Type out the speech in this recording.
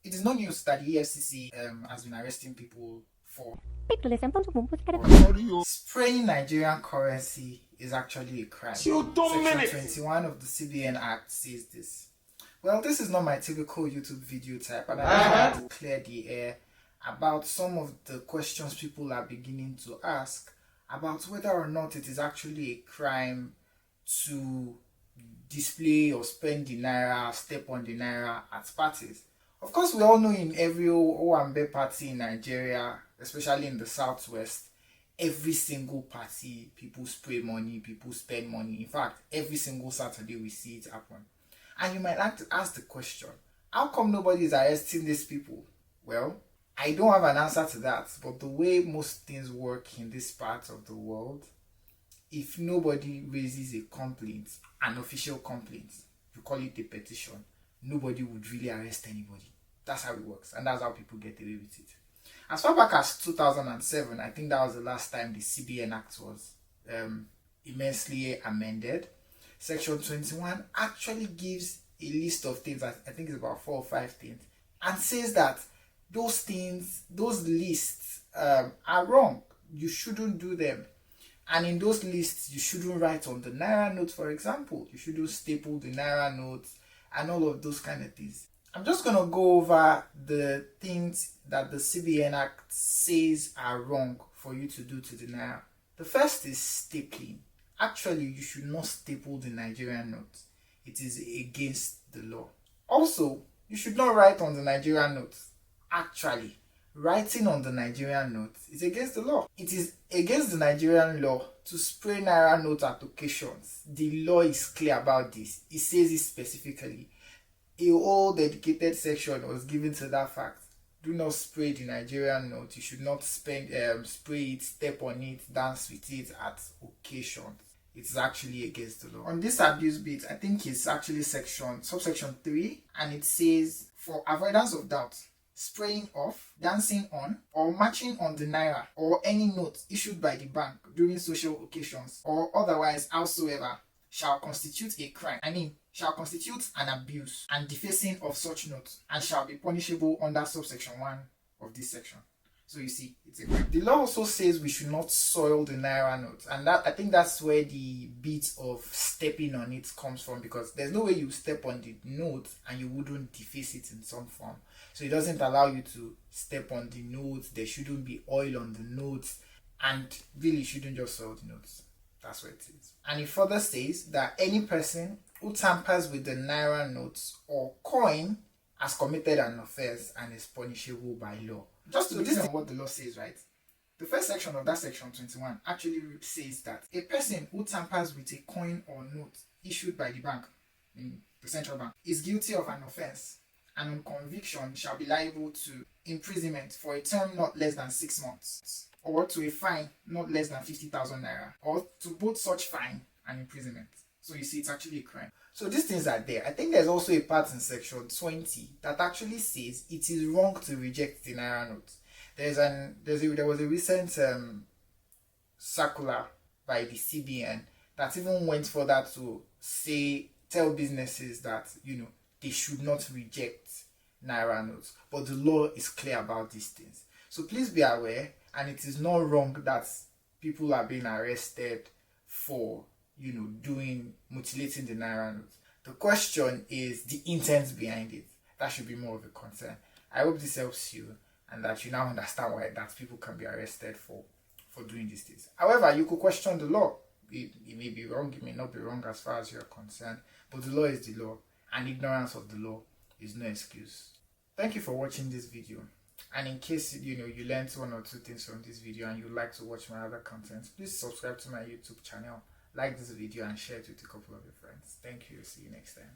It is no news that the EFCC has been arresting people for spraying Nigerian currency is actually a crime. Section 21 of the CBN Act says this. Well, this is not my typical YouTube video type, and I want to clear the air about some of the questions people are beginning to ask about whether or not it is actually a crime to display or spend the naira, step on the naira at parties. Of course, we all know in every Owambe party in Nigeria, especially in the southwest, every single party, people spray money, people spend money. In fact, every single Saturday we see it happen. And you might like to ask the question, how come nobody is arresting these people? Well, I don't have an answer to that, but the way most things work in this part of the world, if nobody raises a complaint, an official complaint, you call it a petition, nobody would really arrest anybody. That's how it works, and that's how people get away with it. As far back as 2007, I think that was the last time the CBN Act was immensely amended. Section 21 actually gives a list of things, I think it's about 4 or 5 things, and says that those things, those lists are wrong. You shouldn't do them. And in those lists, you shouldn't write on the Naira note, for example. You shouldn't staple the Naira notes and all of those kind of things. I'm just going to go over the things that the CBN Act says are wrong for you to do to the Naira. The first is stapling. Actually, you should not staple the Nigerian note. It is against the law. Also, you should not write on the Nigerian note. Actually, writing on the Nigerian note is against the law. It is against the Nigerian law to spray Naira note at occasions. The law is clear about this. It says it specifically. A whole dedicated section was given to that fact. Do not spray the Nigerian note. You should not spray it, step on it, dance with it at occasions. It's actually against the law. On this abuse bit, I think it's actually subsection 3, and it says, for avoidance of doubt, spraying off, dancing on, or matching on the naira or any note issued by the bank during social occasions or otherwise howsoever shall constitute a crime. Shall constitute an abuse and defacing of such notes, and shall be punishable under subsection 1 of this section. So you see, it's a crime. The law also says we should not soil the naira note, and that, I think that's where the bit of stepping on it comes from, because there's no way you step on the note and you wouldn't deface it in some form. So it doesn't allow you to step on the notes. There shouldn't be oil on the notes, and really shouldn't just soil the notes. That's what it is. And it further says that any person who tampers with the naira notes or coin has committed an offense and is punishable by law. Just to listen to what the law says, right? The first section of that section 21 actually says that a person who tampers with a coin or note issued by the bank, the central bank, is guilty of an offense, and on conviction shall be liable to imprisonment for a term not less than 6 months, or to a fine not less than 50,000 naira, or to both such fine and imprisonment. So you see, it's actually a crime. So these things are there. I think there's also a part in section 20 that actually says it is wrong to reject the naira note. There was a recent circular by the CBN that even went further to tell businesses that they should not reject naira notes. But the law is clear about these things. So please be aware, and it is not wrong that people are being arrested for mutilating the naira note. The question is the intent behind it. That should be more of a concern. I hope this helps you, and that you now understand why that people can be arrested for doing these things. However, you could question the law. It may be wrong, it may not be wrong as far as you're concerned, but the law is the law, and ignorance of the law is no excuse. Thank you for watching this video. And in case you learned 1 or 2 things from this video and you'd like to watch my other content, please subscribe to my YouTube channel, like this video, and share it with a couple of your friends. Thank you. See you next time.